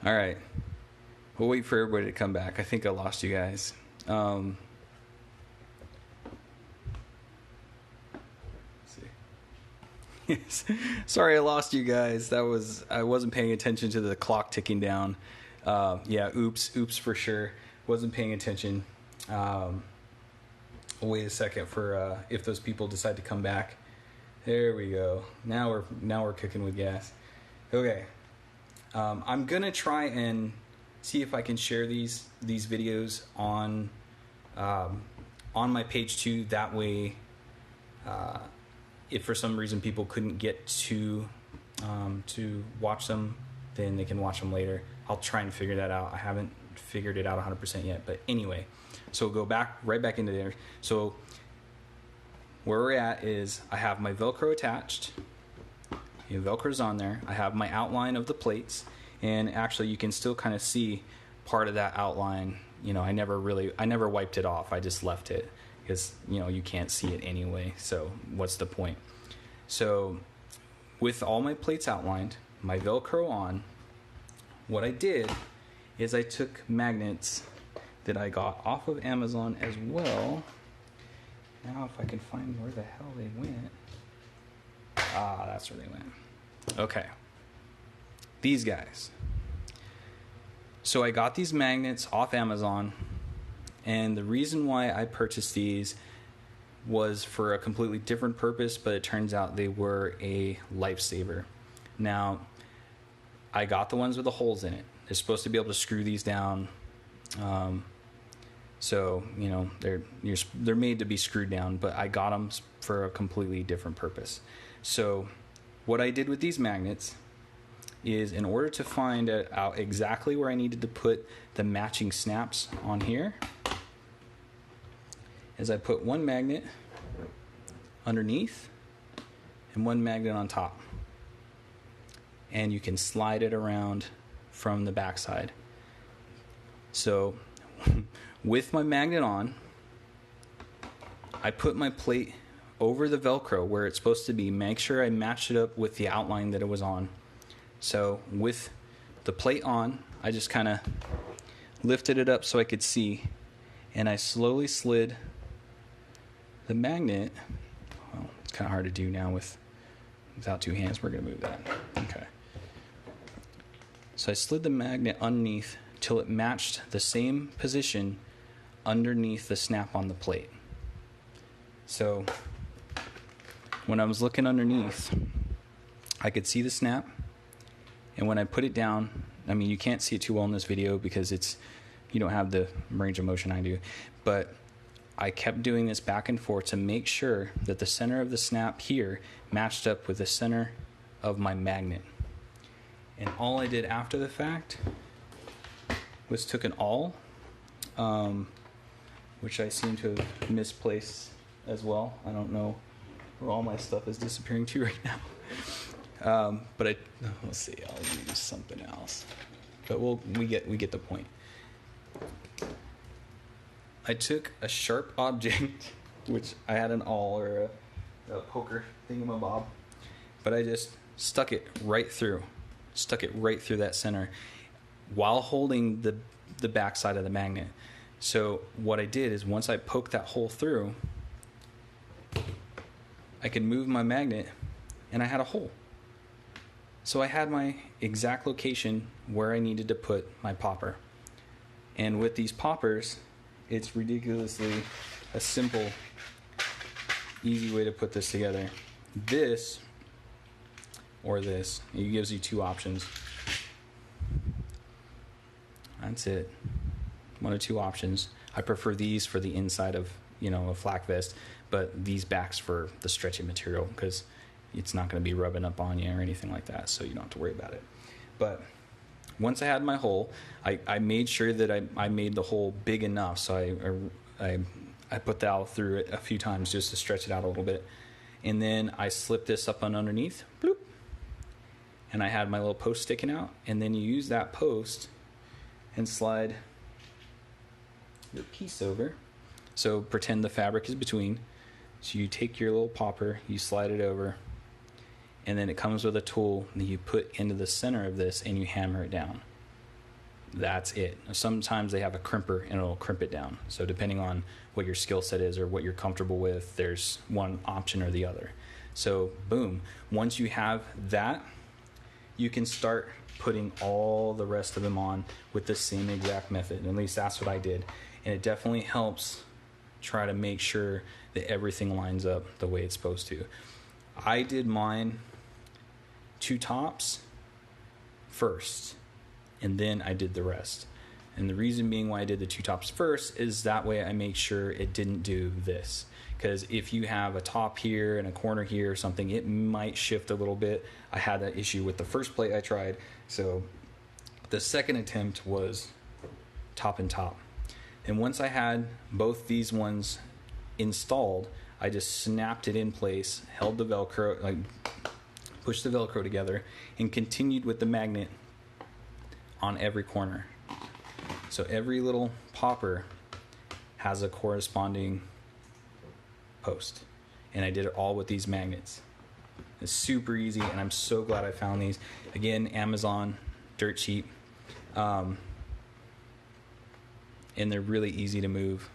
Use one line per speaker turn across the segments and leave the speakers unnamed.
All right. We'll wait for everybody to come back. I think I lost you guys. Let's see. Yes. Sorry, I lost you guys. I wasn't paying attention to the clock ticking down. Yeah, oops for sure. Wasn't paying attention. We'll wait a second for if those people decide to come back. There we go. Now we're cooking with gas. Okay. I'm gonna try and see if I can share these videos on my page too. That way, if for some reason people couldn't get to watch them, then they can watch them later. I'll try and figure that out. I haven't figured it out 100% yet, but anyway, so go right back into there. So where we're at is I have my Velcro attached. Velcro's on there. I have my outline of the plates, and actually you can still kind of see part of that outline. I never wiped it off. I just left it because you can't see it anyway, so what's the point? So with all my plates outlined, my Velcro on, what I did is I took magnets that I got off of Amazon as well. Now if I can find where the hell they went. That's where they went. Okay. These guys. So I got these magnets off Amazon, and the reason why I purchased these was for a completely different purpose, but it turns out they were a lifesaver. Now, I got the ones with the holes in it. They're supposed to be able to screw these down. So, they're made to be screwed down, but I got them for a completely different purpose. So what I did with these magnets is, in order to find out exactly where I needed to put the matching snaps on here, is I put one magnet underneath and one magnet on top. And you can slide it around from the backside. So with my magnet on, I put my plate over the Velcro where it's supposed to be. Make sure I matched it up with the outline that it was on. So with the plate on, I just kind of lifted it up so I could see, and I slowly slid the magnet. Well, it's kind of hard to do now without two hands. We're going to move that. Okay. So I slid the magnet underneath till it matched the same position underneath the snap on the plate. So when I was looking underneath, I could see the snap, and when I put it down, I mean, you can't see it too well in this video because you don't have the range of motion I do, but I kept doing this back and forth to make sure that the center of the snap here matched up with the center of my magnet. And all I did after the fact was took an awl, which I seem to have misplaced as well. I don't know where all my stuff is disappearing to right now. But let's see, I'll use something else. But we get the point. I took a sharp object, which I had an awl or a poker thingamabob, but I just stuck it right through that center while holding the back side of the magnet. So what I did is, once I poked that hole through, I could move my magnet and I had a hole. So I had my exact location where I needed to put my popper. And with these poppers, it's ridiculously a simple, easy way to put this together. This or this, it gives you two options. That's it. One or two options. I prefer these for the inside of, a flak vest, but these backs for the stretchy material, because it's not going to be rubbing up on you or anything like that, so you don't have to worry about it. But once I had my hole, I made sure that I made the hole big enough, so I put the awl through it a few times just to stretch it out a little bit. And then I slipped this up on underneath, bloop, and I had my little post sticking out, and then you use that post and slide your piece over. So pretend the fabric is between. So you take your little popper, you slide it over, and then it comes with a tool that you put into the center of this and you hammer it down. That's it. Sometimes they have a crimper and it'll crimp it down. So depending on what your skill set is or what you're comfortable with, there's one option or the other. So boom, once you have that, you can start putting all the rest of them on with the same exact method. At least that's what I did. And it definitely helps try to make sure that everything lines up the way it's supposed to. I did mine 2 tops first, and then I did the rest. And the reason being why I did the 2 tops first is that way I make sure it didn't do this. Because if you have a top here and a corner here or something, it might shift a little bit. I had that issue with the first plate I tried. So the second attempt was top and top. And once I had both these ones installed, I just snapped it in place, held the Velcro, like pushed the Velcro together, and continued with the magnet on every corner. So every little popper has a corresponding post. And I did it all with these magnets. It's super easy, and I'm so glad I found these. Again, Amazon, dirt cheap. And they're really easy to move,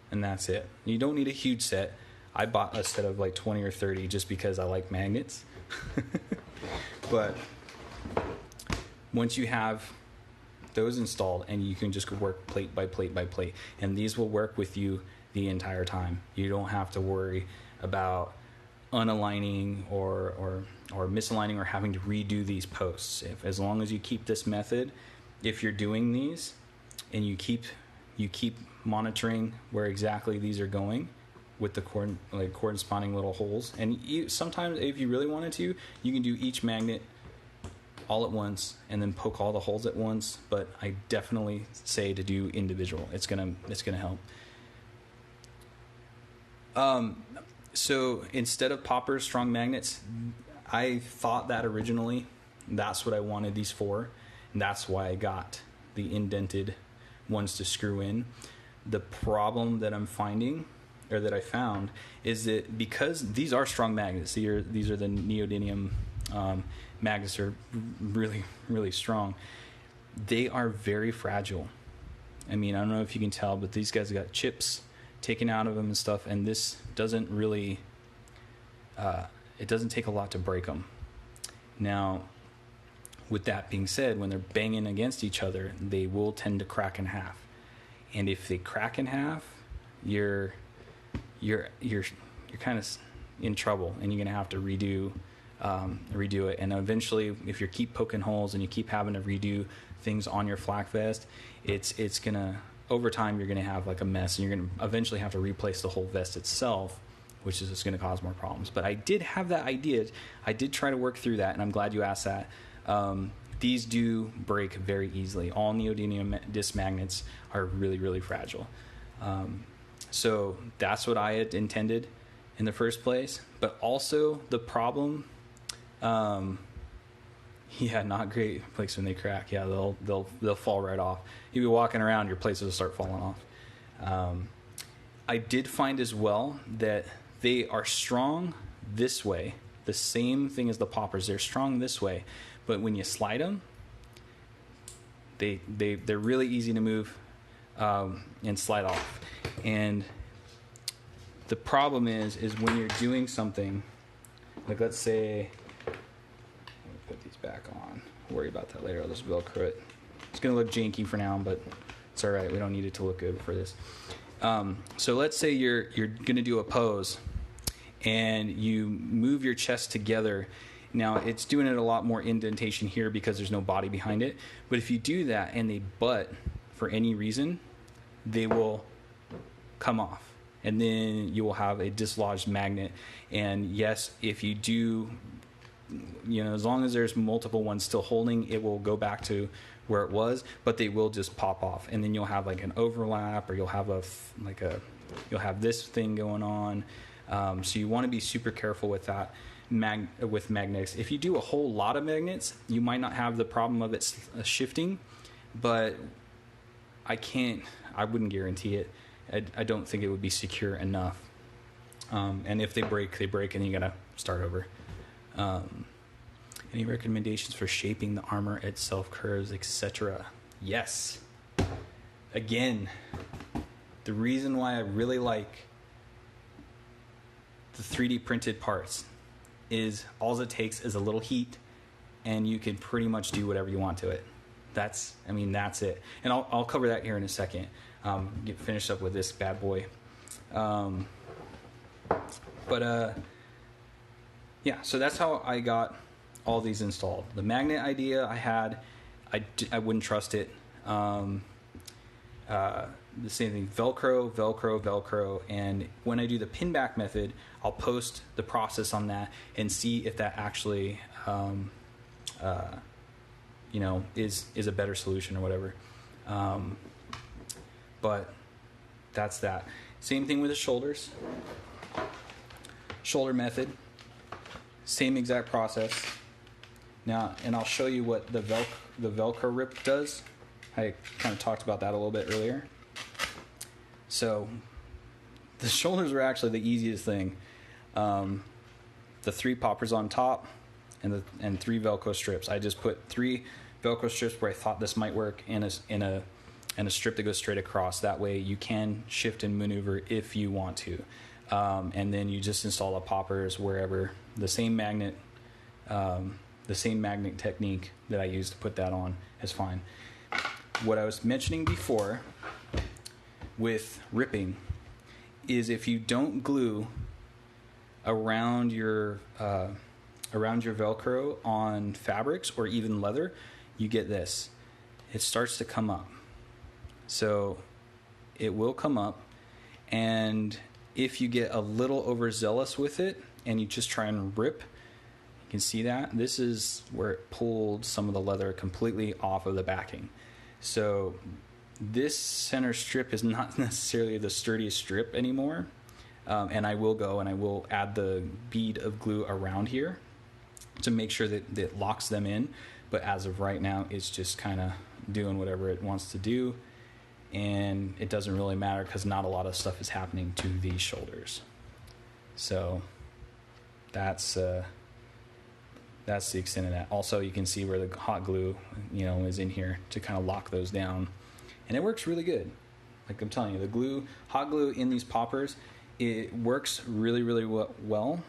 and that's it. You don't need a huge set. I bought a set of like 20 or 30 just because I like magnets. But once you have those installed, and you can just work plate by plate by plate, and these will work with you the entire time. You don't have to worry about unaligning or misaligning or having to redo these posts. As long as you keep this method, if you're doing these and you keep monitoring where exactly these are going with the corresponding little holes, and sometimes if you really wanted to, you can do each magnet all at once and then poke all the holes at once. But I definitely say to do individual. It's gonna help. So instead of poppers, strong magnets, I thought that originally that's what I wanted these for, and that's why I got the indented ones to screw in. The problem that I'm finding, or that I found, is that because these are strong magnets, these are the neodymium magnets, are really, really strong. They are very fragile. I mean, I don't know if you can tell, but these guys got chips taken out of them and stuff, and this doesn't really, it doesn't take a lot to break them. Now, with that being said, when they're banging against each other, they will tend to crack in half. And if they crack in half, you're kind of in trouble, and you're gonna have to redo it. And eventually, if you keep poking holes and you keep having to redo things on your flak vest, it's gonna, over time, you're gonna have like a mess, and you're gonna eventually have to replace the whole vest itself, which is just gonna cause more problems. But I did have that idea. I did try to work through that, and I'm glad you asked that. These do break very easily. All neodymium disc magnets are really, really fragile. So that's what I had intended in the first place. But also the problem, not great plates when they crack. Yeah, they'll fall right off. You'll be walking around, your plates will start falling off. I did find as well that they are strong this way. The same thing as the poppers. They're strong this way. But when you slide them, they're really easy to move and slide off. And the problem is when you're doing something, like let's say, let me put these back on. I'll worry about that later. I'll just Velcro it. It's going to look janky for now, but it's all right. We don't need it to look good for this. So let's say you're going to do a pose, and you move your chest together. Now, it's doing it a lot more indentation here because there's no body behind it. But if you do that and they butt for any reason, they will come off. And then you will have a dislodged magnet. And yes, if you do, as long as there's multiple ones still holding, it will go back to where it was, but they will just pop off. And then you'll have like an overlap, or you'll have you'll have this thing going on. So you want to be super careful with that. With magnets. If you do a whole lot of magnets, you might not have the problem of it shifting, but I wouldn't guarantee it. I don't think it would be secure enough. And if they break, and you gotta start over. Any recommendations for shaping the armor itself, curves, etc.? Yes. Again, the reason why I really like the 3D printed parts is all it takes is a little heat and you can pretty much do whatever you want to it. That's it. And I'll cover that here in a second. Get finished up with this bad boy. Yeah, so that's how I got all these installed. The magnet idea I had, I wouldn't trust it. The same thing, Velcro, and when I do the pin back method, I'll post the process on that and see if that actually, is a better solution or whatever. But that's that. Same thing with the shoulders. Shoulder method, same exact process. Now, and I'll show you what the Velcro rip does. I kind of talked about that a little bit earlier. So the shoulders are actually the easiest thing. The 3 poppers on top and 3 Velcro strips. I just put 3 Velcro strips where I thought this might work and a strip that goes straight across. That way you can shift and maneuver if you want to. And then you just install the poppers wherever. The same magnet technique that I used to put that on is fine. What I was mentioning before with ripping is if you don't glue around your Velcro on fabrics or even leather, you get this. It starts to come up. So it will come up, and if you get a little overzealous with it and you just try and rip, you can see that this is where it pulled some of the leather completely off of the backing. So this center strip is not necessarily the sturdiest strip anymore. And I will go and I will add the bead of glue around here to make sure that it locks them in. But as of right now, it's just kind of doing whatever it wants to do. And it doesn't really matter because not a lot of stuff is happening to these shoulders. So that's the extent of that. Also, you can see where the hot glue, is in here to kind of lock those down. And it works really good. Like I'm telling you, hot glue in these poppers, it works really, really well.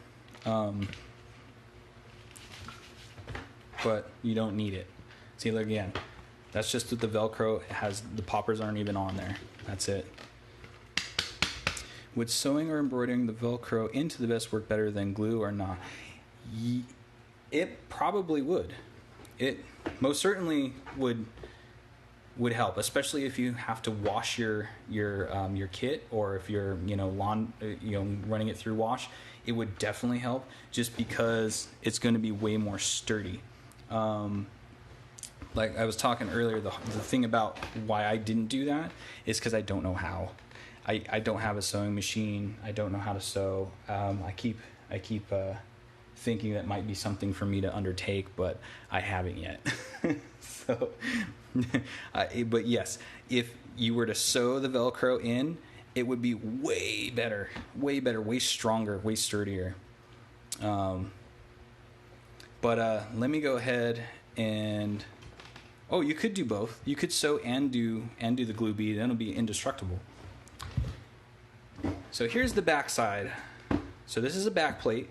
But you don't need it. See, look again. That's just with the Velcro. It has the poppers aren't even on there. That's it. Would sewing or embroidering the Velcro into the vest work better than glue or not? It probably would. It most certainly would help, especially if you have to wash your kit, or if you're running it through wash. It would definitely help, just because it's going to be way more sturdy. Like I was talking earlier, the thing about why I didn't do that is because I don't know how. I don't have a sewing machine. I don't know how to sew. I keep thinking that might be something for me to undertake, but I haven't yet. So, but yes, if you were to sew the Velcro in, it would be way better, way stronger, way sturdier. But let me go ahead and... Oh, you could do both. You could sew and do the glue bead. Then it'll be indestructible. So here's the back side. So this is a back plate.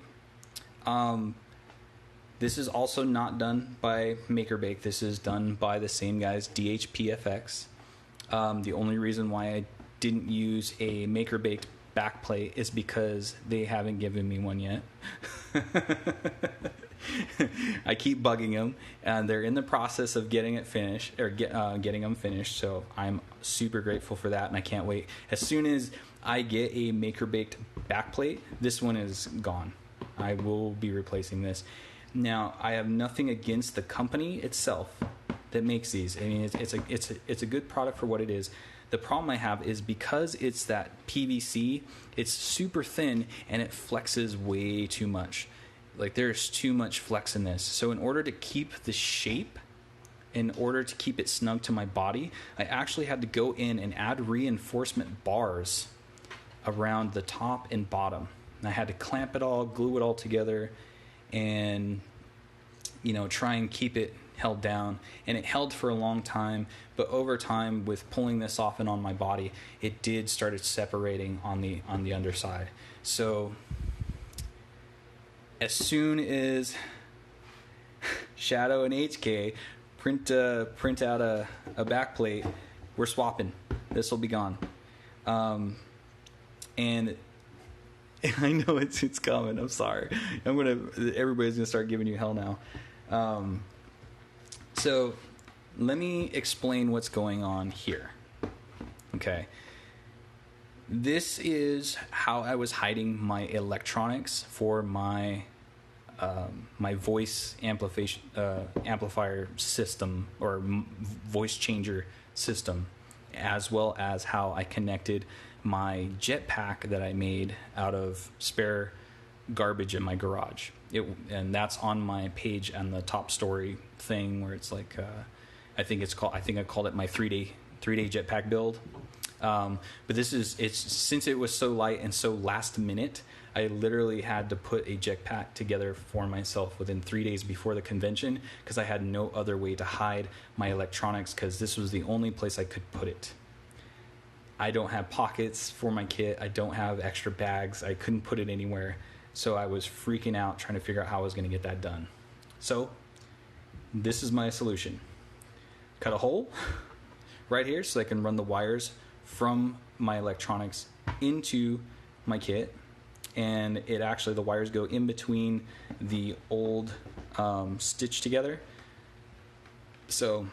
This is also not done by MakerBake. This is done by the same guys, DHPFX. The only reason why I didn't use a MakerBake back plate is because they haven't given me one yet. I keep bugging them, and they're in the process of getting it finished, or getting them finished. So I'm super grateful for that, and I can't wait. As soon as I get a MakerBaked backplate, this one is gone. I will be replacing this. Now, I have nothing against the company itself that makes these. I mean, it's a good product for what it is. The problem I have is because it's that PVC, it's super thin and it flexes way too much. Like, there's too much flex in this. So in order to keep the shape, in order to keep it snug to my body, I actually had to go in and add reinforcement bars around the top and bottom. And I had to clamp it all, glue it all together, and try and keep it held down. And it held for a long time, but over time, with pulling this off and on my body, it did started separating on the underside. So as soon as Shadow and HK print out a back plate, we're swapping. This will be gone. And I know it's coming. I'm sorry. Everybody's gonna start giving you hell now. So let me explain what's going on here. Okay. This is how I was hiding my electronics for my my voice amplifier system, or voice changer system, as well as how I connected my jetpack that I made out of spare garbage in my garage. And that's on my page on the top story thing, where it's like I think I called it my 3-day jetpack build. But since it was so light and so last minute, I literally had to put a jetpack together for myself within 3 days before the convention, because I had no other way to hide my electronics, because this was the only place I could put it. I don't have pockets for my kit. I don't have extra bags. I couldn't put it anywhere. So I was freaking out trying to figure out how I was going to get that done. So this is my solution. Cut a hole right here so I can run the wires from my electronics into my kit. And the wires go in between the old stitch together. So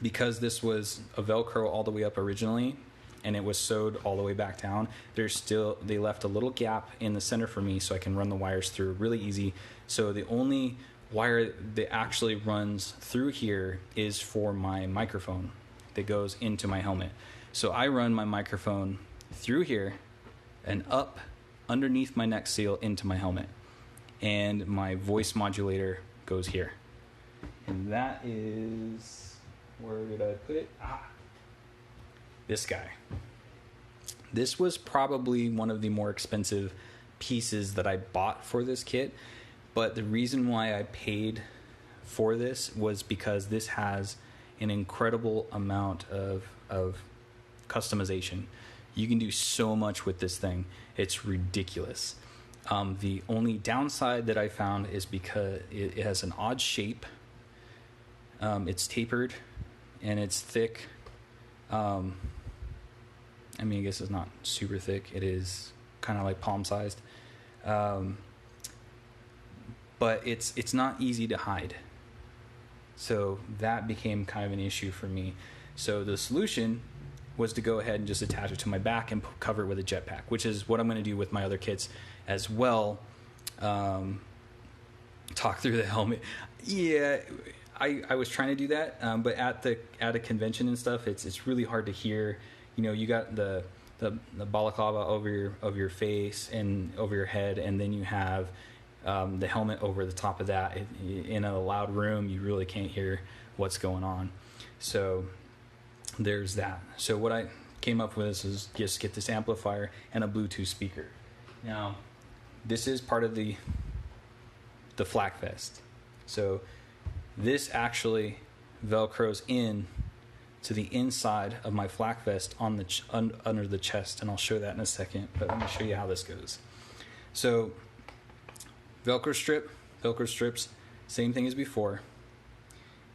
because this was a Velcro all the way up originally, and it was sewed all the way back down, they left a little gap in the center for me so I can run the wires through really easy. So the only wire that actually runs through here is for my microphone that goes into my helmet. So I run my microphone through here and up underneath my neck seal into my helmet. And my voice modulator goes here. And that is, where did I put it? This guy. This was probably one of the more expensive pieces that I bought for this kit. But the reason why I paid for this was because this has an incredible amount of customization. You can do so much with this thing. It's ridiculous. The only downside that I found is because it has an odd shape. It's tapered and it's thick. I guess it's not super thick. It is kind of like palm sized. But it's not easy to hide. So that became kind of an issue for me. So the solution was to go ahead and just attach it to my back and cover it with a jetpack, which is what I'm going to do with my other kits as well. Talk through the helmet. Yeah, I was trying to do that, but at a convention and stuff, it's really hard to hear. You got the balaclava over your face and over your head, and then you have the helmet over the top of that. In a loud room, you really can't hear what's going on. So there's that. So what I came up with is just get this amplifier and a Bluetooth speaker. Now, this is part of the flak vest. So this actually velcros in to the inside of my flak vest on the under the chest, and I'll show that in a second. But let me show you how this goes. So Velcro strips, same thing as before,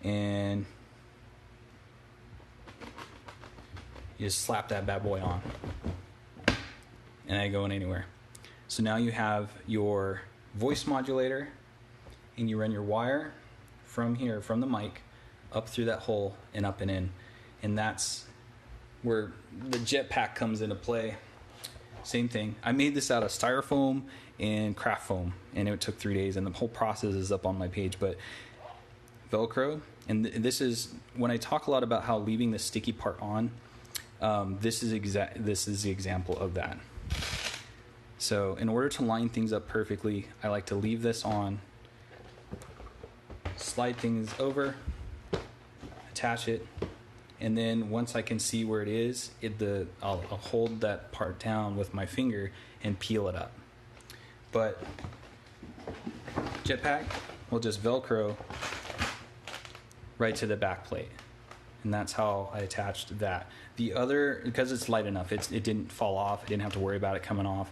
and you just slap that bad boy on, and it ain't going anywhere. So now you have your voice modulator, and you run your wire from here, from the mic, up through that hole and up and in. And that's where the jetpack comes into play. Same thing. I made this out of styrofoam and craft foam, and it took 3 days, and the whole process is up on my page. But Velcro, and this is when I talk a lot about how leaving the sticky part on. This is the example of that. So in order to line things up perfectly, I like to leave this on, slide things over, attach it, and then once I can see where it is, I'll hold that part down with my finger and peel it up. But jetpack will just Velcro right to the back plate. And that's how I attached that. The other, because it's light enough, it didn't fall off. I didn't have to worry about it coming off.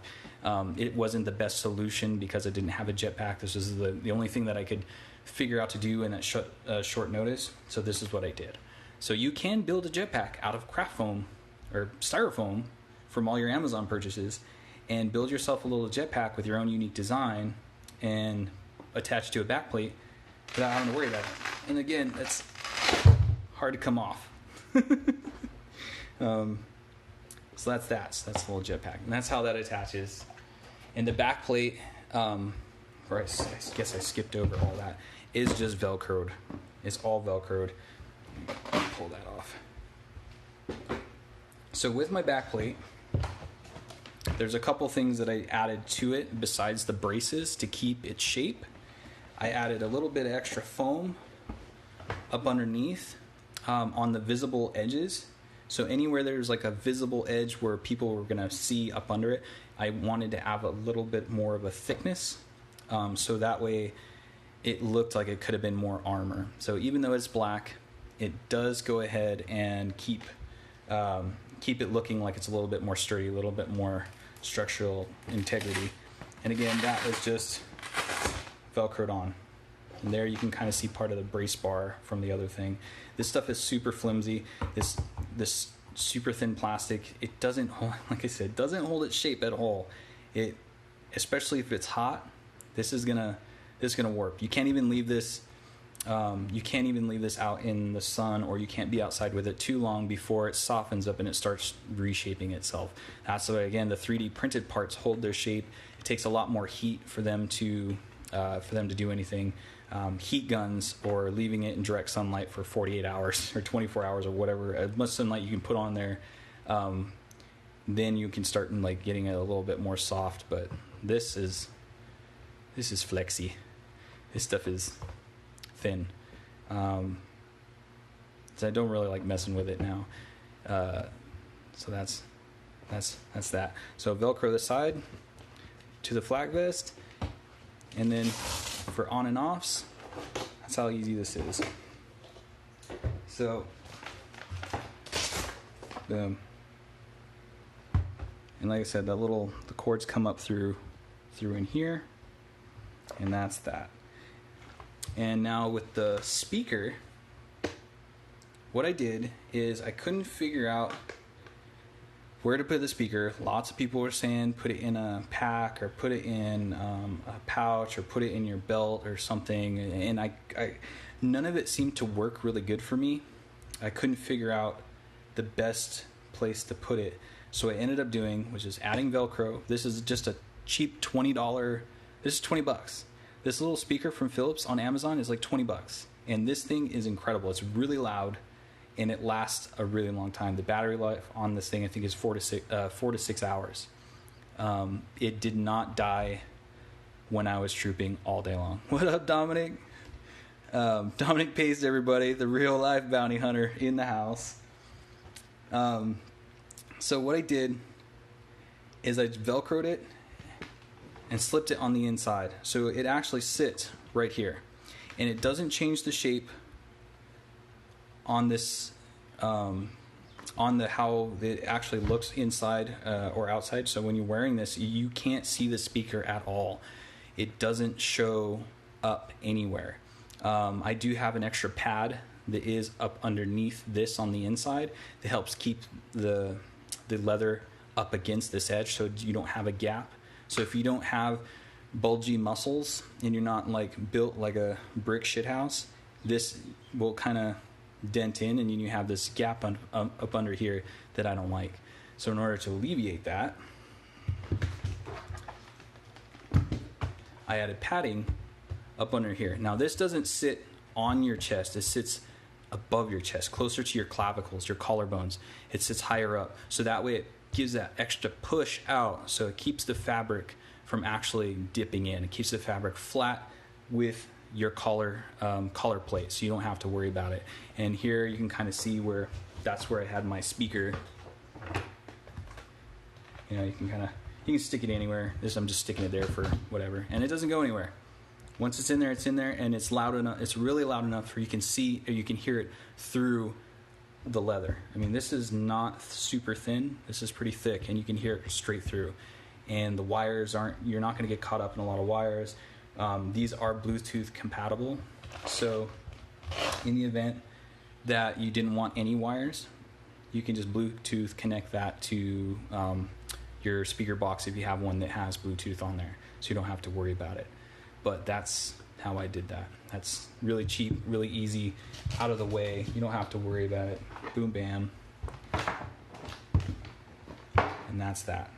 It wasn't the best solution because I didn't have a jetpack. This was the only thing that I could figure out to do in that short notice. So this is what I did. So you can build a jetpack out of craft foam or styrofoam from all your Amazon purchases and build yourself a little jetpack with your own unique design and attach to a backplate without having to worry about it. And again, that's hard to come off. So that's that. So that's the little jetpack. And that's how that attaches. And the backplate, or I guess I skipped over all that, is just Velcroed. It's all Velcroed. Pull that off. So with my backplate, there's a couple things that I added to it besides the braces to keep its shape. I added a little bit of extra foam up underneath on the visible edges. So anywhere there's like a visible edge where people were going to see up under it, I wanted to have a little bit more of a thickness. So that way it looked like it could have been more armor. So even though it's black, it does go ahead and keep it looking like it's a little bit more sturdy, a little bit more structural integrity. And again, that was just Velcroed on. And there you can kind of see part of the brace bar from the other thing. This stuff is super flimsy. This super thin plastic, it doesn't hold, like I said, doesn't hold its shape at all. It, especially if it's hot, this is gonna warp. You can't even leave this. You can't even leave this out in the sun, or you can't be outside with it too long before it softens up and it starts reshaping itself. That's why, again, the 3D printed parts hold their shape. It takes a lot more heat for them to do anything. Heat guns or leaving it in direct sunlight for 48 hours or 24 hours or whatever, as much sunlight you can put on there, then you can start like getting it a little bit more soft. But this is flexy. This stuff is thin. So I don't really like messing with it now. So that's that. So Velcro the side to the flak vest, and then for on and offs, that's how easy this is. So, boom. And like I said, the cords come up through in here, and that's that. And now with the speaker, what I did is I couldn't figure out where to put the speaker. Lots of people were saying put it in a pack or put it in a pouch or put it in your belt or something, and I none of it seemed to work really good for me. I couldn't figure out the best place to put it, so I ended up doing, which is adding Velcro. This is just a cheap $20. This is $20. This little speaker from Philips on Amazon is like $20, and this thing is incredible. It's really loud, and it lasts a really long time. The battery life on this thing, I think, is 4 to 6 hours. It did not die when I was trooping all day long. What up, Dominic? Dominic Pace, everybody, the real life bounty hunter in the house. So what I did is I Velcroed it and slipped it on the inside. So it actually sits right here. And it doesn't change the shape on this, on the how it actually looks inside or outside. So when you're wearing this, you can't see the speaker at all. It doesn't show up anywhere. I do have an extra pad that is up underneath this on the inside that helps keep the leather up against this edge so you don't have a gap. So if you don't have bulgy muscles and you're not like built like a brick shithouse, this will kind of dent in and you have this gap up under here that I don't like. So in order to alleviate that, I added padding up under here. Now this doesn't sit on your chest, it sits above your chest, closer to your clavicles, your collarbones. It sits higher up, so that way it gives that extra push out, so it keeps the fabric from actually dipping in. It keeps the fabric flat with your collar plate, so you don't have to worry about it. And here you can kind of see where that's where I had my speaker. You know, you can stick it anywhere. This, I'm just sticking it there for whatever, and it doesn't go anywhere. Once it's in there, and it's loud enough. It's really loud enough where you can see or you can hear it through the leather. I mean, this is not super thin. This is pretty thick, and you can hear it straight through. And the wires aren't. You're not going to get caught up in a lot of wires. These are Bluetooth compatible, so in the event that you didn't want any wires, you can just Bluetooth connect that to your speaker box if you have one that has Bluetooth on there, so you don't have to worry about it. But that's how I did that. That's really cheap, really easy, out of the way. You don't have to worry about it. Boom, bam. And that's that.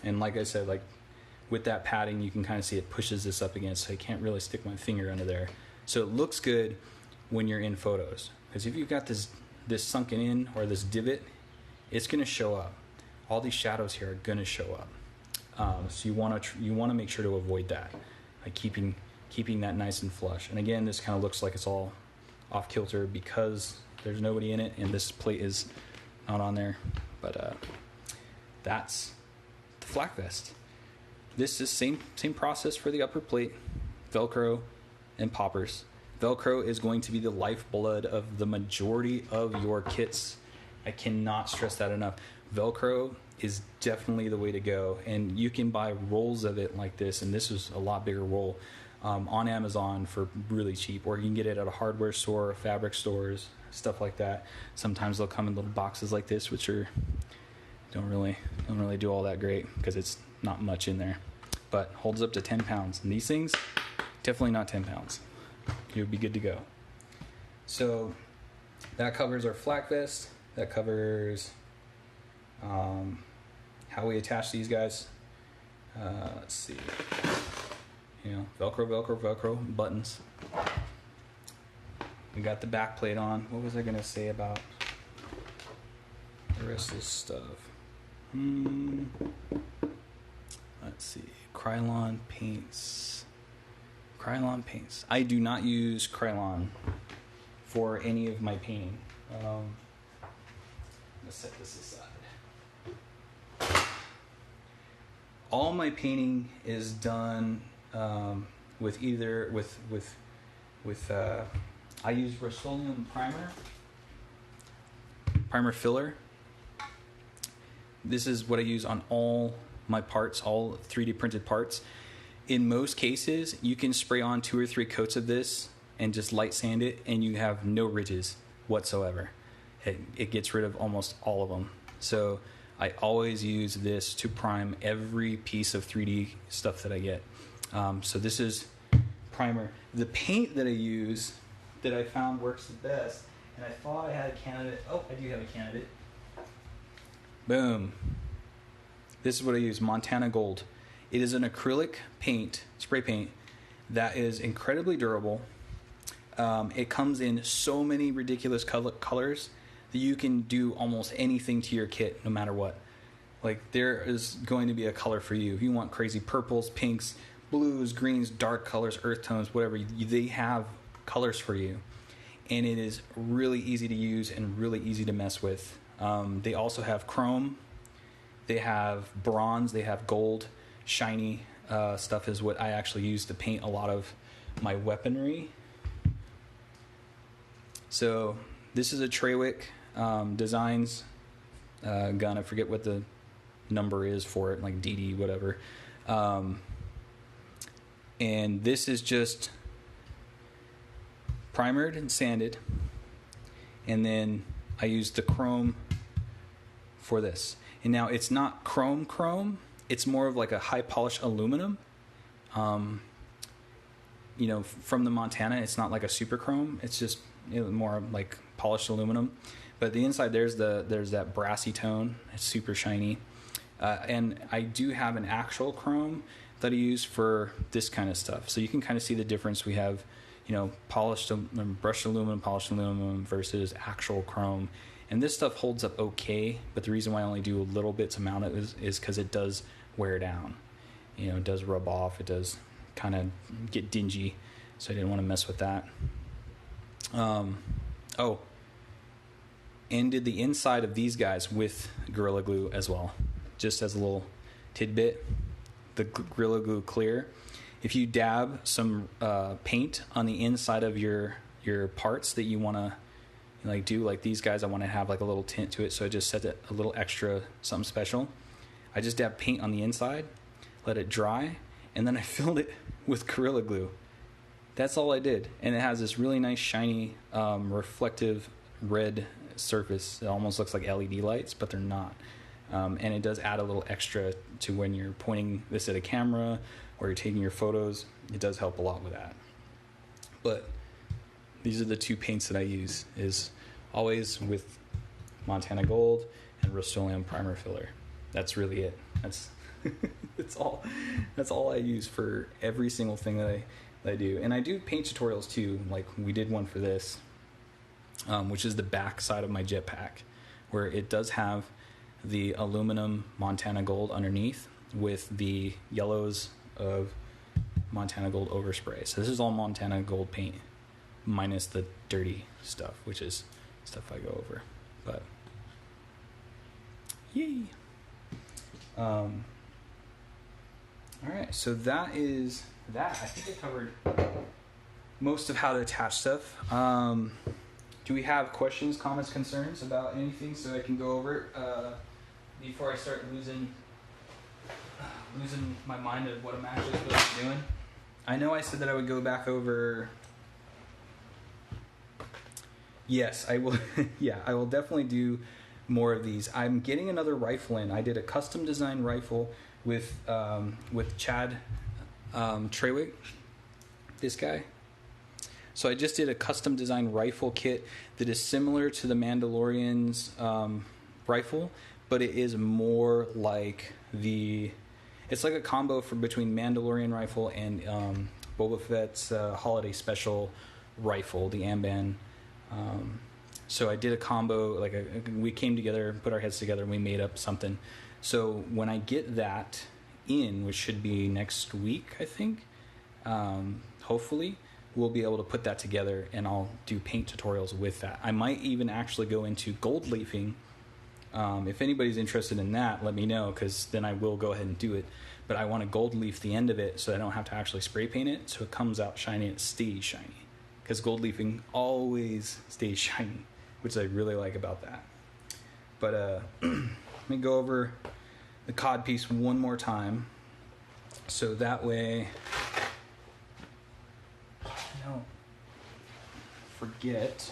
And like I said, like with that padding, you can kind of see it pushes this up against, so I can't really stick my finger under there. So it looks good when you're in photos. Because if you've got this sunken in or this divot, it's going to show up. All these shadows here are going to show up. So you want to make sure to avoid that, like keeping that nice and flush. And again, this kind of looks like it's all off kilter because there's nobody in it, and this plate is not on there. But that's the flak vest. This is same process for the upper plate, Velcro, and poppers. Velcro is going to be the lifeblood of the majority of your kits. I cannot stress that enough. Velcro is definitely the way to go, and you can buy rolls of it like this, and this is a lot bigger roll, on Amazon for really cheap, or you can get it at a hardware store, fabric stores, stuff like that. Sometimes they'll come in little boxes like this, which don't really do all that great because it's not much in there, but holds up to 10 pounds. And these things, definitely not 10 pounds. You'll be good to go. So that covers our flak vest. That covers how we attach these guys. Let's see. Velcro, buttons. We got the back plate on. What was I going to say about the rest of this stuff? Let's see. Krylon paints. I do not use Krylon for any of my painting. Let's set this aside. All my painting is done with I use Rust-Oleum primer filler. This is what I use on all my parts, all 3D printed parts. In most cases, you can spray on 2 or 3 coats of this and just light sand it, and you have no ridges whatsoever. It gets rid of almost all of them. So I always use this to prime every piece of 3D stuff that I get. So this is primer. The paint that I use, that I found works the best, and I thought I had a candidate. Oh, I do have a candidate. Boom. This is what I use, Montana Gold. It is an acrylic paint, spray paint, that is incredibly durable. It comes in so many ridiculous colors that you can do almost anything to your kit, no matter what. Like, there is going to be a color for you. If you want crazy purples, pinks, blues, greens, dark colors, earth tones, whatever, they have colors for you. And it is really easy to use and really easy to mess with. They also have chrome. They have bronze. They have gold. Shiny stuff is what I actually use to paint a lot of my weaponry. So this is a Trawick Designs gun. I forget what the number is for it, like DD, whatever. And this is just primered and sanded. And then I used the chrome for this. And now it's not chrome. It's more of like a high polished aluminum. From the Montana, it's not like a super chrome. It's just more like polished aluminum. But the inside, there's that brassy tone. It's super shiny. And I do have an actual chrome that I use for this kind of stuff. So you can kind of see the difference. We have, polished brushed aluminum, polished aluminum versus actual chrome. And this stuff holds up okay, but the reason why I only do a little bits amount of it is because it does wear down. It does rub off. It does kind of get dingy, so I didn't want to mess with that. And did the inside of these guys with Gorilla Glue as well, just as a little tidbit. The Gorilla Glue clear if you dab some paint on the inside of your parts that you want to like do, like these guys, I want to have like a little tint to it, so I just set it a little extra something special. I just dab paint on the inside, let it dry, and then I filled it with Gorilla Glue. That's all I did, and it has this really nice shiny reflective red surface. It almost looks like LED lights, but they're not. And it does add a little extra to when you're pointing this at a camera or you're taking your photos. It does help a lot with that. But these are the two paints that I use, is always with Montana Gold and Rust-Oleum Primer Filler. That's really it. That's that's all I use for every single thing that I do. And I do paint tutorials too. Like we did one for this, which is the back side of my jetpack, where it does have the aluminum Montana Gold underneath with the yellows of Montana Gold overspray. So this is all Montana Gold paint minus the dirty stuff, which is stuff I go over. But yay. All right, so that is that. I think I covered most of how to attach stuff. Do we have questions, comments, concerns about anything so I can go over it before I start losing my mind of what I'm actually supposed to be doing? I know I said that I would go back over. Yes, I will. Yeah, I will definitely do more of these. I'm getting another rifle in. I did a custom design rifle with Chad Trawick, this guy. So I just did a custom design rifle kit that is similar to the Mandalorian's rifle, but it is more like it's like a combo between Mandalorian rifle and Boba Fett's holiday special rifle, the Amban. So I did a combo, we came together, put our heads together, and we made up something. So when I get that in, which should be next week, I think, hopefully, we'll be able to put that together, and I'll do paint tutorials with that. I might even actually go into gold leafing. If anybody's interested in that, let me know, because then I will go ahead and do it. But I want to gold leaf the end of it so I don't have to actually spray paint it, so it comes out shiny and it stays shiny. Because gold leafing always stays shiny, which I really like about that. But let me go over the cod piece one more time, so that way I don't forget.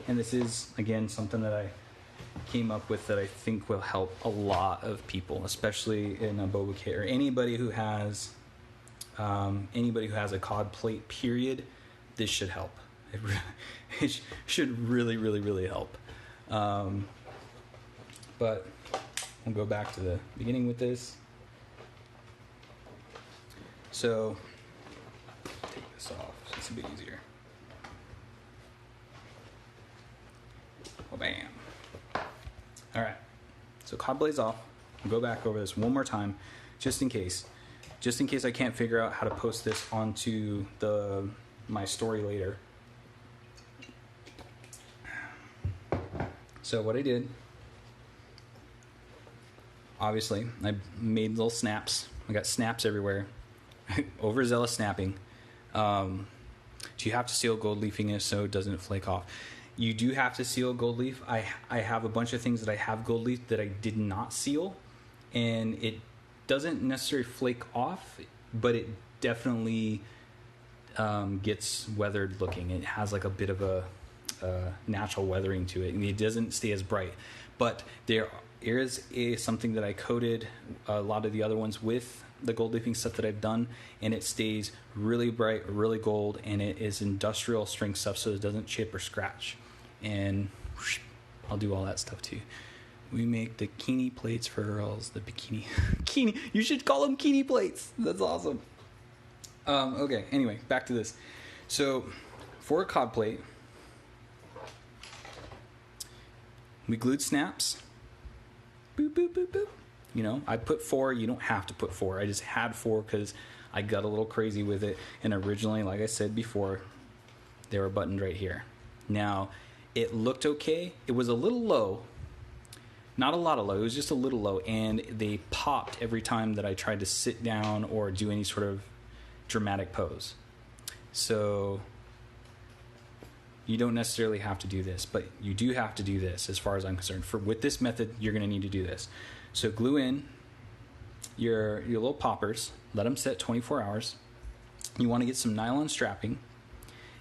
And this is, again, something that I came up with that I think will help a lot of people, especially in a Boba kit, or anybody who has a cod plate, period. This should help. It should really, really, really help. But we'll go back to the beginning with this. So take this off so it's a bit easier. Oh, bam. All right. So cod blaze off. I'll go back over this one more time, just in case I can't figure out how to post this onto my story later. So what I did, obviously, I made little snaps. I got snaps everywhere. Overzealous snapping. Do you have to seal gold leafing it so it doesn't flake off? You do have to seal gold leaf. I have a bunch of things that I have gold leaf that I did not seal, and it doesn't necessarily flake off, but it definitely gets weathered looking. It has like a bit of a natural weathering to it, and it doesn't stay as bright. But there is something that I coated a lot of the other ones with the gold leafing stuff that I've done, and it stays really bright, really gold, and it is industrial strength stuff, so it doesn't chip or scratch. And I'll do all that stuff too. We make the bikini plates for girls. The bikini. You should call them bikini plates. That's awesome. Okay, anyway, back to this. So, for a cod plate, we glued snaps. Boop, boop, boop, boop. You know, I put 4. You don't have to put 4. I just had 4 because I got a little crazy with it. And originally, like I said before, they were buttoned right here. Now, it looked okay. It was a little low. Not a lot of low. It was just a little low. And they popped every time that I tried to sit down or do any sort of dramatic pose. So you don't necessarily have to do this, but you do have to do this as far as I'm concerned. With this method, you're going to need to do this. So glue in your little poppers, let them set 24 hours. You want to get some nylon strapping.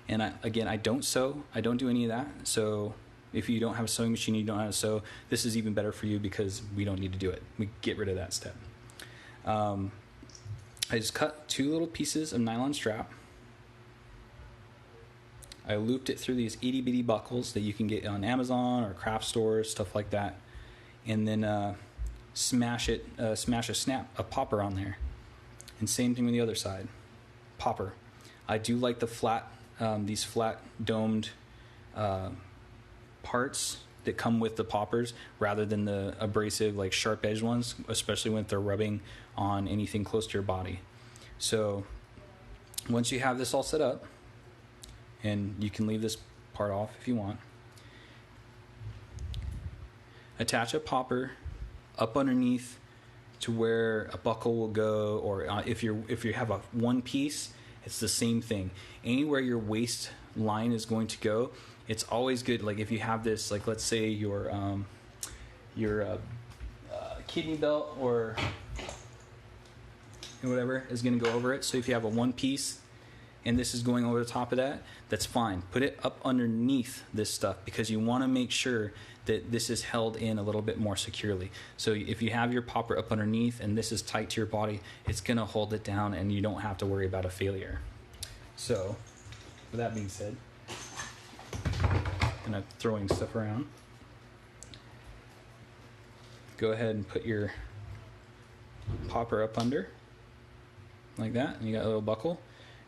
And I don't sew. I don't do any of that. So if you don't have a sewing machine, you don't know how to sew, this is even better for you because we don't need to do it. We get rid of that step. I just cut 2 little pieces of nylon strap. I looped it through these itty bitty buckles that you can get on Amazon or craft stores, stuff like that. And then smash a popper on there. And same thing with the other side, popper. I do like the these flat domed parts that come with the poppers rather than the abrasive, like sharp edged ones, especially when they're rubbing on anything close to your body. So once you have this all set up, and you can leave this part off if you want, attach a popper up underneath to where a buckle will go, or if you have a one piece, it's the same thing. Anywhere your waist line is going to go, it's always good. Like if you have this, like let's say your kidney belt or whatever is going to go over it. So if you have a one piece and this is going over the top of that, that's fine. Put it up underneath this stuff because you want to make sure that this is held in a little bit more securely. So if you have your popper up underneath and this is tight to your body, it's going to hold it down and you don't have to worry about a failure. So with that being said, I'm throwing stuff around. Go ahead and put your popper up under like that, and you got a little buckle.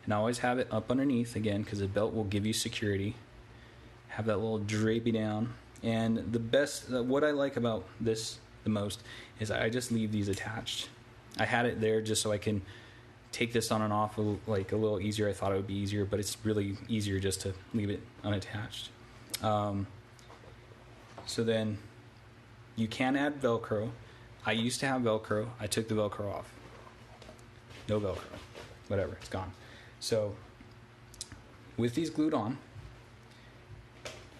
And always have it up underneath again because the belt will give you security. Have that little drapey down. And the best, what I like about this the most is I just leave these attached. I had it there just so I can take this on and off like a little easier. I thought it would be easier, but it's really easier just to leave it unattached. So then you can add Velcro. I used to have Velcro. I took the Velcro off. No Velcro. Whatever, it's gone. So with these glued on,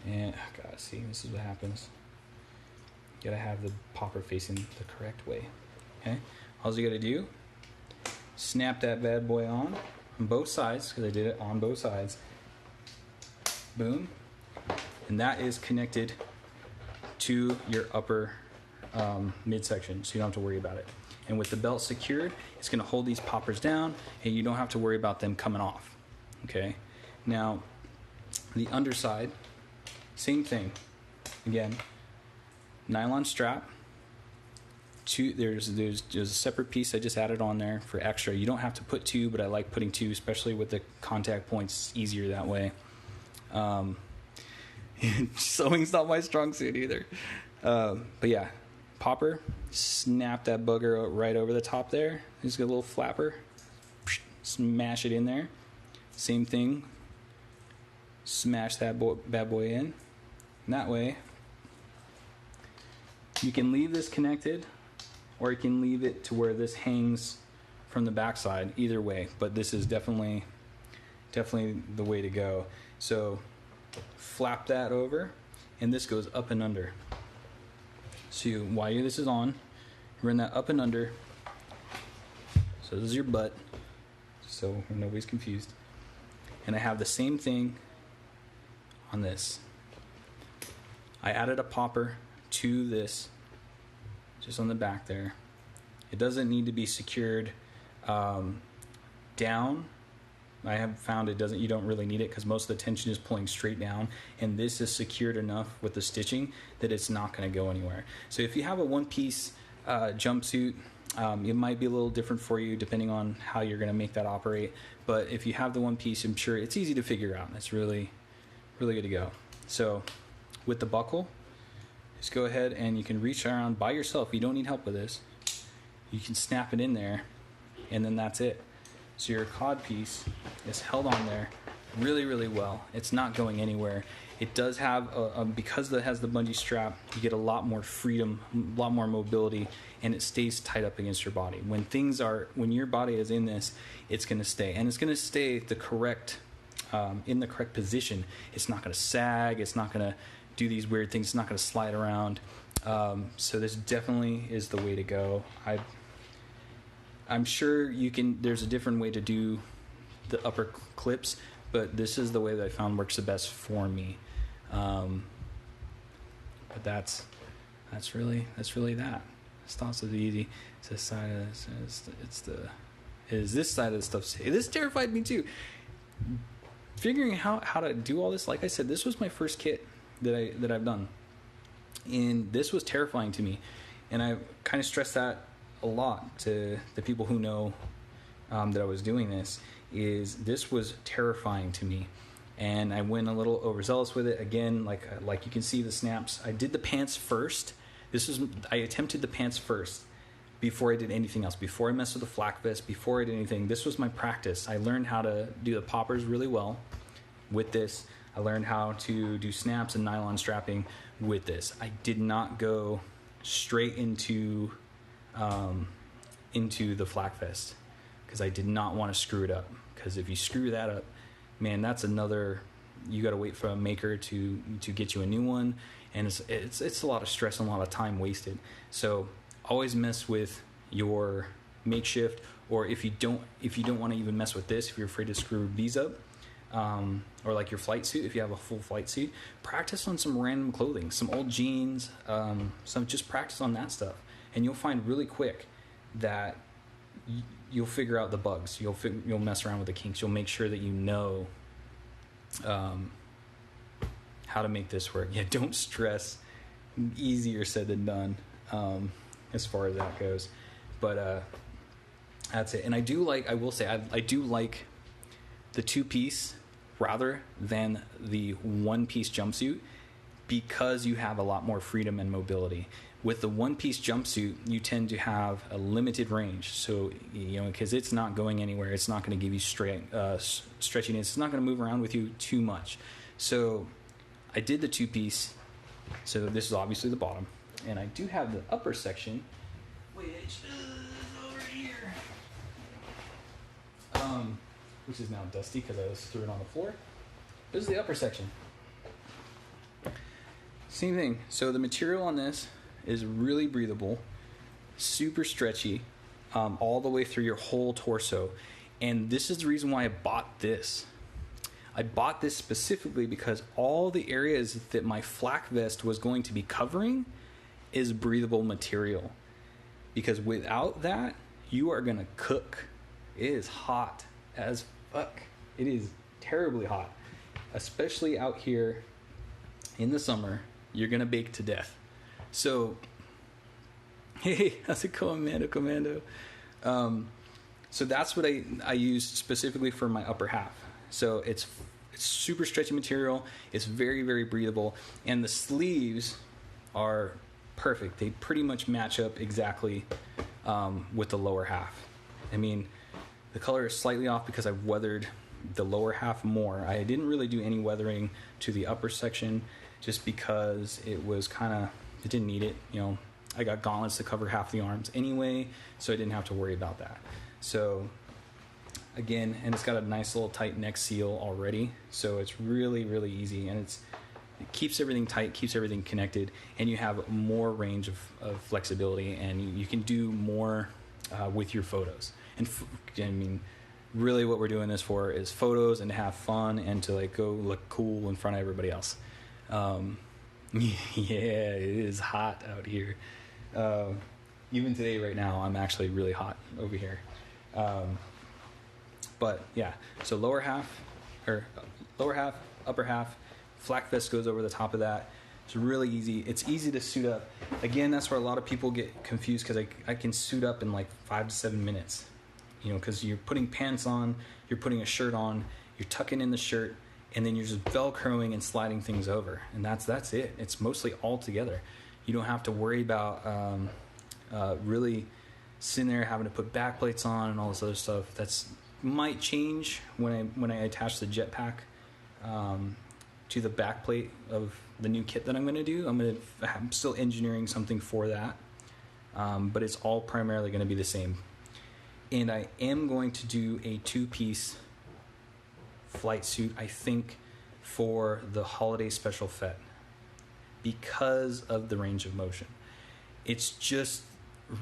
and gotta see, this is what happens. You gotta have the popper facing the correct way. Okay, all you gotta do, snap that bad boy on both sides because I did it on both sides. Boom, and that is connected to your upper midsection, so you don't have to worry about it. And with the belt secured, it's going to hold these poppers down, and you don't have to worry about them coming off. Okay. Now, the underside, same thing. Again, nylon strap. There's a separate piece I just added on there for extra. You don't have to put 2, but I like putting 2, especially with the contact points. It's easier that way. Sewing's not my strong suit either. But yeah. Popper, snap that bugger right over the top there. Just get a little flapper, smash it in there. Same thing, smash that bad boy in. And that way, you can leave this connected, or you can leave it to where this hangs from the backside. Either way, but this is definitely the way to go. So, flap that over, and this goes up and under. So while this is on, run that up and under. So this is your butt, so nobody's confused. And I have the same thing on this. I added a popper to this, just on the back there. It doesn't need to be secured down. I have found you don't really need it because most of the tension is pulling straight down, and this is secured enough with the stitching that it's not going to go anywhere. So if you have a one-piece jumpsuit, it might be a little different for you depending on how you're going to make that operate. But if you have the one piece, I'm sure it's easy to figure out. It's really, really good to go. So with the buckle, just go ahead and you can reach around by yourself. You don't need help with this. You can snap it in there, and then that's it. So your cod piece is held on there really, really well. It's not going anywhere. It does have because it has the bungee strap, you get a lot more freedom, a lot more mobility, and it stays tight up against your body. When your body is in this, it's going to stay, and it's going to stay the correct in the correct position. It's not going to sag. It's not going to do these weird things. It's not going to slide around. So this definitely is the way to go. I'm sure you can. There's a different way to do the upper clips, but this is the way that I found works the best for me. But that's really that. Stops is easy. It's this side of this side of the stuff. This terrified me too. Figuring out how to do all this, like I said, this was my first kit that I've done, and this was terrifying to me, and I kind of stressed that a lot to the people who know that I was doing this. This was terrifying to me, and I went a little overzealous with it. Again, like you can see the snaps. I did the pants first. I attempted the pants first before I did anything else. Before I messed with the flak vest, before I did anything, this was my practice. I learned how to do the poppers really well with this. I learned how to do snaps and nylon strapping with this. I did not go straight into the flak vest because I did not want to screw it up. Because if you screw that up, man, that's another. You got to wait for a maker to get you a new one, and it's a lot of stress and a lot of time wasted. So always mess with your makeshift, or if you don't want to even mess with this, if you're afraid to screw these up, or like your flight suit, if you have a full flight suit, practice on some random clothing, some old jeans, just practice on that stuff, and you'll find really quick that you'll figure out the bugs. You'll mess around with the kinks. You'll make sure that you know how to make this work. Yeah, don't stress. Easier said than done, as far as that goes. But that's it. And I do like the 2-piece rather than the 1-piece jumpsuit, because you have a lot more freedom and mobility. With the 1-piece jumpsuit, you tend to have a limited range. So, because it's not going anywhere, it's not going to give you stretchiness. It's not going to move around with you too much. So I did the 2-piece. So this is obviously the bottom. And I do have the upper section, which is over here. Which is now dusty because I threw it on the floor. This is the upper section. Same thing. So the material on this is really breathable, super stretchy, all the way through your whole torso. And this is the reason why I bought this. I bought this specifically because all the areas that my flak vest was going to be covering is breathable material. Because without that, you are going to cook. It is hot as fuck. It is terribly hot. Especially out here in the summer, you're going to bake to death. So, hey, how's it going, Commando? So that's what I used specifically for my upper half. So it's super stretchy material. It's very, very breathable. And the sleeves are perfect. They pretty much match up exactly with the lower half. I mean, the color is slightly off because I've weathered the lower half more. I didn't really do any weathering to the upper section just because it didn't need it. I got gauntlets to cover half the arms anyway, so I didn't have to worry about that. So again, and it's got a nice little tight neck seal already, so it's really, really easy, and it keeps everything tight, keeps everything connected, and you have more range of flexibility, and you can do more with your photos. And really what we're doing this for is photos and to have fun and to go look cool in front of everybody else. Yeah, it is hot out here. Even today, right now, I'm actually really hot over here. But yeah, so lower half, upper half, flak vest goes over the top of that. It's really easy. It's easy to suit up. Again, that's where a lot of people get confused, because I can suit up in 5 to 7 minutes. Because you're putting pants on, you're putting a shirt on, you're tucking in the shirt, and then you're just Velcroing and sliding things over. And that's it. It's mostly all together. You don't have to worry about really sitting there having to put back plates on and all this other stuff. That's might change when I attach the jetpack to the back plate of the new kit that I'm going to do. I'm still engineering something for that, but it's all primarily going to be the same. And I am going to do a 2-piece flight suit, I think, for the holiday special FET because of the range of motion. It's just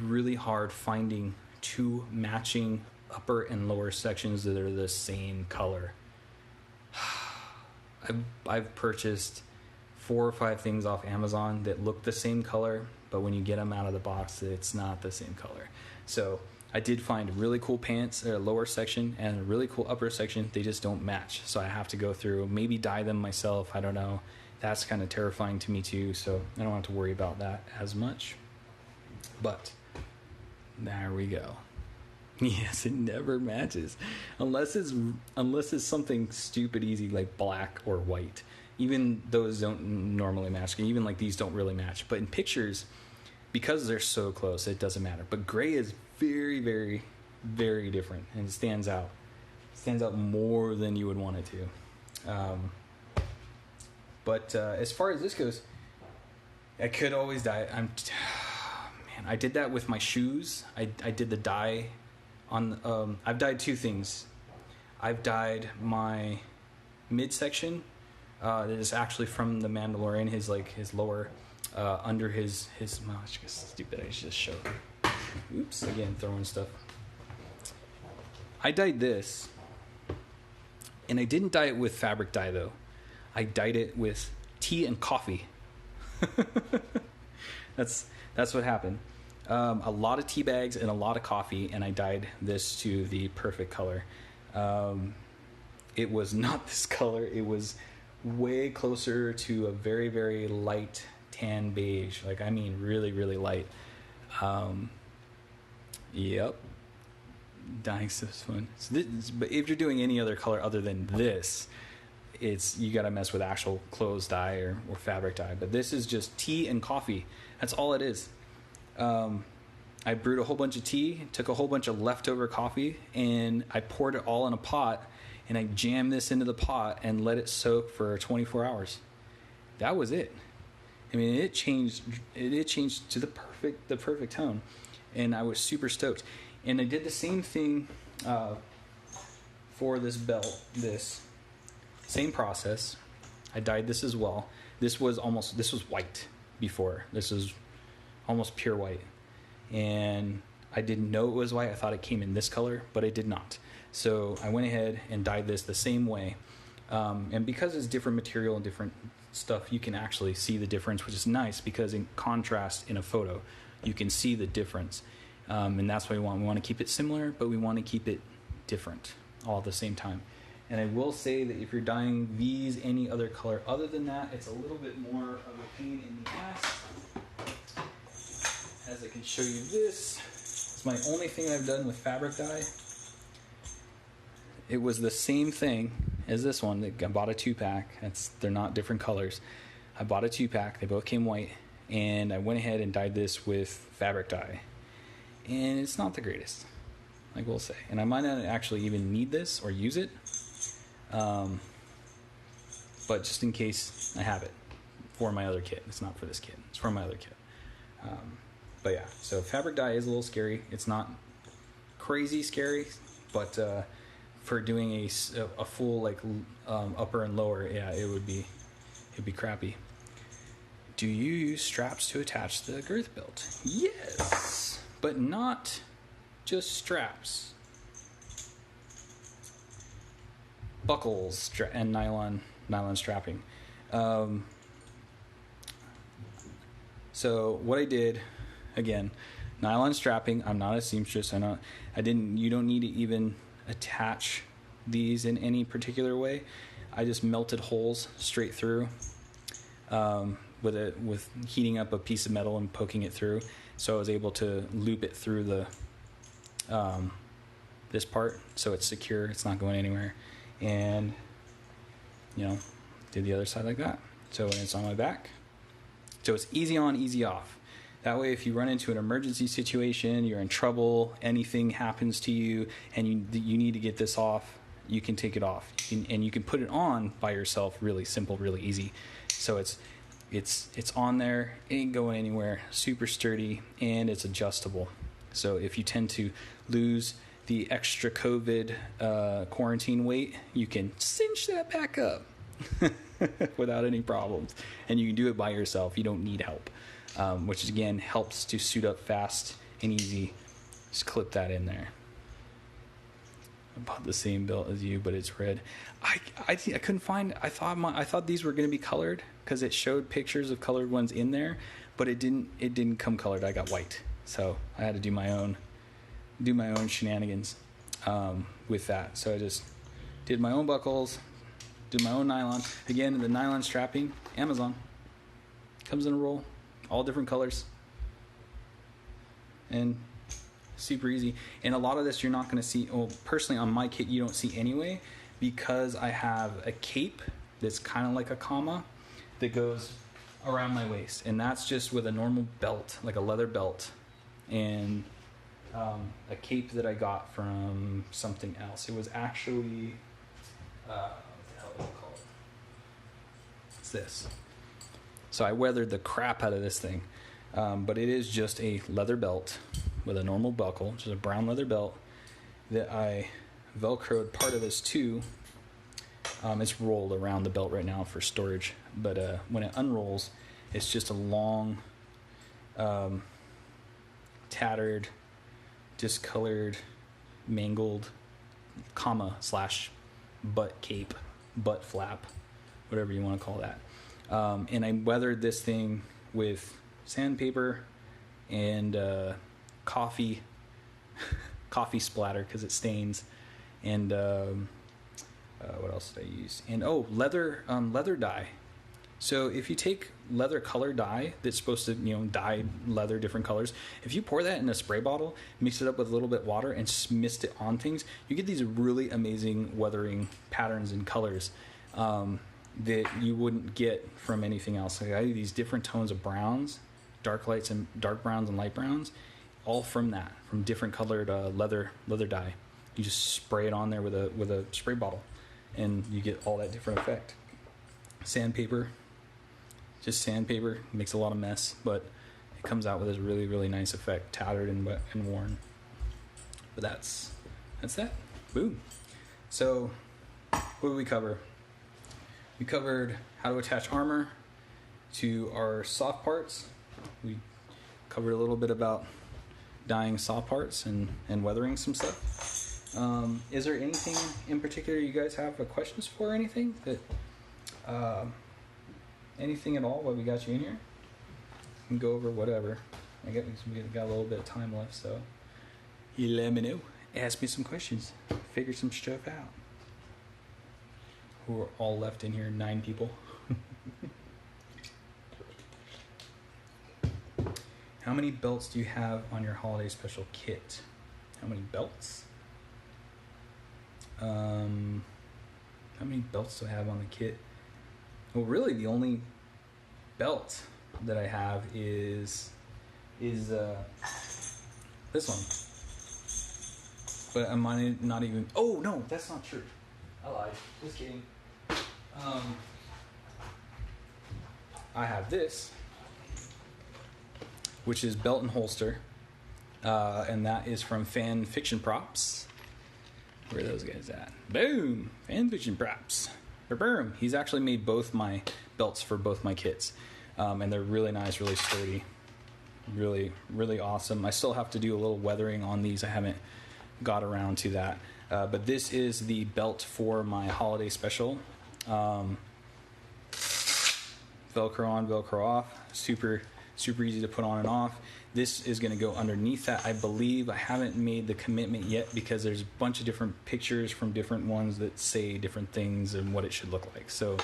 really hard finding two matching upper and lower sections that are the same color. I've purchased 4 or 5 things off Amazon that look the same color, but when you get them out of the box, it's not the same color. So I did find really cool pants, a lower section, and a really cool upper section. They just don't match. So I have to go through, maybe dye them myself. I don't know. That's kind of terrifying to me too. So I don't have to worry about that as much. But there we go. Yes, it never matches. Unless it's something stupid easy like black or white. Even those don't normally match. Even like these don't really match. But in pictures, because they're so close, it doesn't matter. But gray is very, very, very different, and it stands out. It stands out more than you would want it to. But as far as this goes, I could always dye it. I did that with my shoes. I did the dye on. I've dyed 2 things. I've dyed my midsection. That is actually from the Mandalorian. His lower, under his. Oh, it's just stupid. I should just show. Oops! Again, throwing stuff. I dyed this, and I didn't dye it with fabric dye though. I dyed it with tea and coffee. That's what happened. A lot of tea bags and a lot of coffee, and I dyed this to the perfect color. It was not this color. It was way closer to a very, very light tan beige. Like, I mean, really, really light. Yep. Dyeing stuff's fun. But if you're doing any other color other than this, you got to mess with actual clothes dye or fabric dye. But this is just tea and coffee. That's all it is. I brewed a whole bunch of tea, took a whole bunch of leftover coffee, and I poured it all in a pot, and I jammed this into the pot and let it soak for 24 hours. That was it. I mean, it changed to the perfect tone, and I was super stoked. And I did the same thing for this belt. This same process. I dyed this as well. This was white before. This was almost pure white. And I didn't know it was white. I thought it came in this color, but it did not. So I went ahead and dyed this the same way. And because it's different material and different stuff, you can actually see the difference, which is nice because in contrast in a photo, you can see the difference. And that's what we want. We want to keep it similar, but we want to keep it different all at the same time. And I will say that if you're dyeing these any other color other than that, it's a little bit more of a pain in the ass. As I can show you this, it's my only thing I've done with fabric dye. It was the same thing as this one. I bought a 2-pack. They're not different colors. I bought a 2-pack. They both came white. And I went ahead and dyed this with fabric dye. And it's not the greatest, I will say. And I might not actually even need this or use it. But just in case, I have it for my other kit. It's not for this kit. It's for my other kit. But yeah, so fabric dye is a little scary. It's not crazy scary, but for doing a full upper and lower, yeah, it'd be crappy. Do you use straps to attach the girth belt? Yes, but not just straps. Buckles and nylon strapping. So what I did, again, nylon strapping. I'm not a seamstress. You don't need to even attach these in any particular way. I just melted holes straight through with heating up a piece of metal and poking it through. So I was able to loop it through the this part, so it's secure. It's not going anywhere. And did the other side like that. So when it's on my back, so it's easy on, easy off. That way, if you run into an emergency situation, you're in trouble, anything happens to you, and you need to get this off, you can take it off, and you can put it on by yourself. Really simple, really easy. So it's on there, it ain't going anywhere, super sturdy, and it's adjustable. So if you tend to lose the extra COVID quarantine weight, you can cinch that back up without any problems. And you can do it by yourself. You don't need help, which again helps to suit up fast and easy. Just clip that in there. I bought the same belt as you, but it's red. I couldn't find. I thought these were going to be colored because it showed pictures of colored ones in there, but it didn't come colored. I got white, so I had to do my own shenanigans with that. So I just did my own buckles, did my own nylon. Again, the nylon strapping, Amazon, comes in a roll, all different colors, and super easy. And a lot of this you're not going to see. Well, personally on my kit you don't see anyway, because I have a cape that's kind of like a comma that goes around my waist, and that's just with a normal belt, like a leather belt, and a cape that I got from something else. It was actually what the hell is it called? It's this. So I weathered the crap out of this thing, but it is just a leather belt with a normal buckle, just a brown leather belt that I velcroed part of this to. It's rolled around the belt right now for storage, but when it unrolls, it's just a long, tattered, discolored, mangled comma / butt cape, butt flap, whatever you want to call that. And I weathered this thing with sandpaper and coffee splatter because it stains, and what else did I use? And leather dye. So if you take leather color dye that's supposed to dye leather different colors, if you pour that in a spray bottle, mix it up with a little bit of water, and mist it on things, you get these really amazing weathering patterns and colors that you wouldn't get from anything else. Like I have these different tones of browns, dark lights and dark browns and light browns, all from different colored leather dye. You just spray it on there with a spray bottle, and you get all that different effect. Sandpaper makes a lot of mess, but it comes out with this really, really nice effect, tattered and wet and worn. But that's that. Boom. So what did we cover? We covered how to attach armor to our soft parts. We covered a little bit about dyeing soft parts and weathering some stuff. Is there anything in particular you guys have questions for, or anything that anything at all while we got you in here? We can go over whatever. I guess we got a little bit of time left, so you let me know. Ask me some questions. Figure some stuff out. We're all left in here, 9 people. How many belts do you have on your holiday special kit? How many belts? How many belts do I have on the kit? Well, really, the only belt that I have is this one. But I might not even. Oh no, that's not true. I lied. Just kidding. I have this, which is belt and holster, and that is from Fan Fiction Props. Where are those guys at? Boom! Fan Fiction Props. Boom! He's actually made both my belts for both my kits, and they're really nice, really sturdy, really, really awesome. I still have to do a little weathering on these. I haven't got around to that, but this is the belt for my holiday special. Velcro on, Velcro off. Super easy to put on and off. This is going to go underneath that, I believe. I haven't made the commitment yet because there's a bunch of different pictures from different ones that say different things and what it should look like. So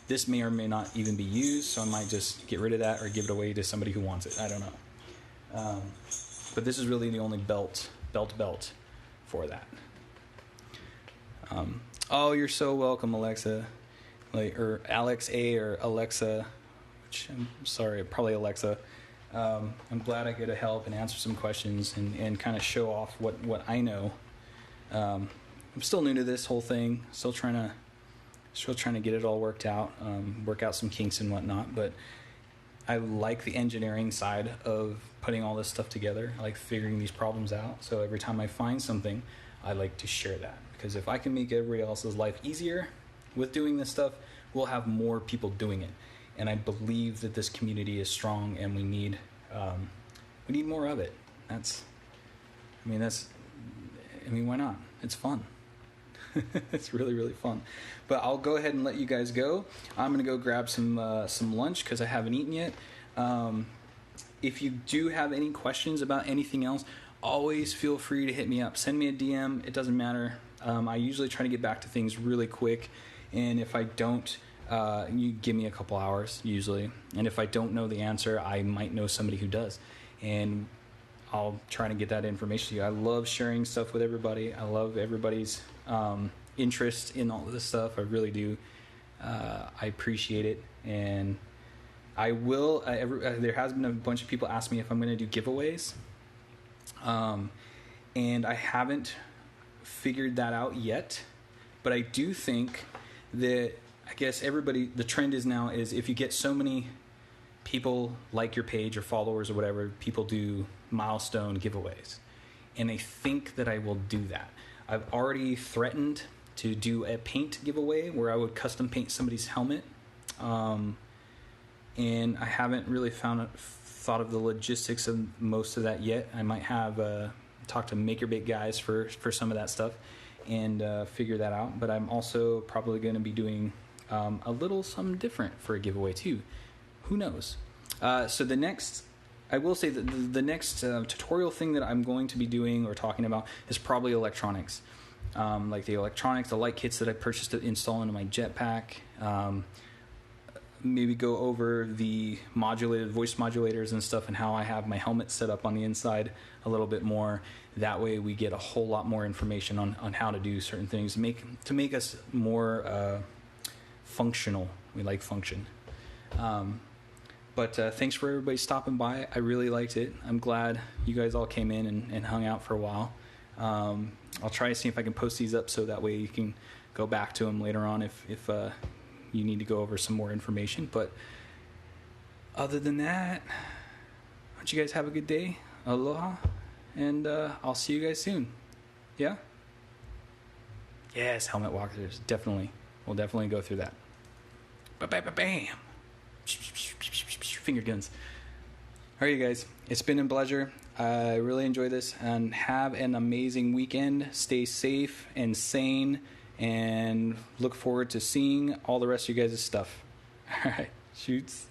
this may or may not even be used, so I might just get rid of that or give it away to somebody who wants it. I don't know. But this is really the only belt for that. Oh, you're so welcome, Alexa. Or Alex A or Alexa, which I'm sorry, probably Alexa. I'm glad I get to help and answer some questions and kind of show off what I know. I'm still new to this whole thing. Still trying to get it all worked out, work out some kinks and whatnot. But I like the engineering side of putting all this stuff together. I like figuring these problems out. So every time I find something, I like to share that, because if I can make everybody else's life easier with doing this stuff, we'll have more people doing it. And I believe that this community is strong, and we need more of it. Why not? It's fun. It's really, really fun. But I'll go ahead and let you guys go. I'm going to go grab some lunch because I haven't eaten yet. If you do have any questions about anything else, always feel free to hit me up. Send me a DM. It doesn't matter. I usually try to get back to things really quick. And if I don't, you give me a couple hours usually. And if I don't know the answer, I might know somebody who does. And I'll try to get that information to you. I love sharing stuff with everybody. I love everybody's interest in all of this stuff. I really do. I appreciate it. And I will, there has been a bunch of people ask me if I'm going to do giveaways. And I haven't figured that out yet. But I do think that, I guess the trend is now is if you get so many people like your page or followers or whatever, people do milestone giveaways. And I think that I will do that. I've already threatened to do a paint giveaway where I would custom paint somebody's helmet. And I haven't really thought of the logistics of most of that yet. I might have talk to MakerBait guys for some of that stuff and figure that out. But I'm also probably going to be doing a little something different for a giveaway too. Who knows? So I will say that the next tutorial thing that I'm going to be doing or talking about is probably electronics. Like the light kits that I purchased to install into my jetpack. Maybe go over the voice modulators and stuff and how I have my helmet set up on the inside a little bit more. That way we get a whole lot more information on how to do certain things to make us more functional. We like function. But thanks for everybody stopping by. I really liked it. I'm glad you guys all came in and hung out for a while. I'll try to see if I can post these up so that way you can go back to them later on if you need to go over some more information. But other than that, why don't you guys have a good day? Aloha. And I'll see you guys soon. Yeah? Yes, helmet walkers. Definitely. We'll definitely go through that. Bam. Finger guns. All right, you guys. It's been a pleasure. I really enjoy this, and have an amazing weekend. Stay safe and sane, and look forward to seeing all the rest of you guys' stuff. All right. Shoots.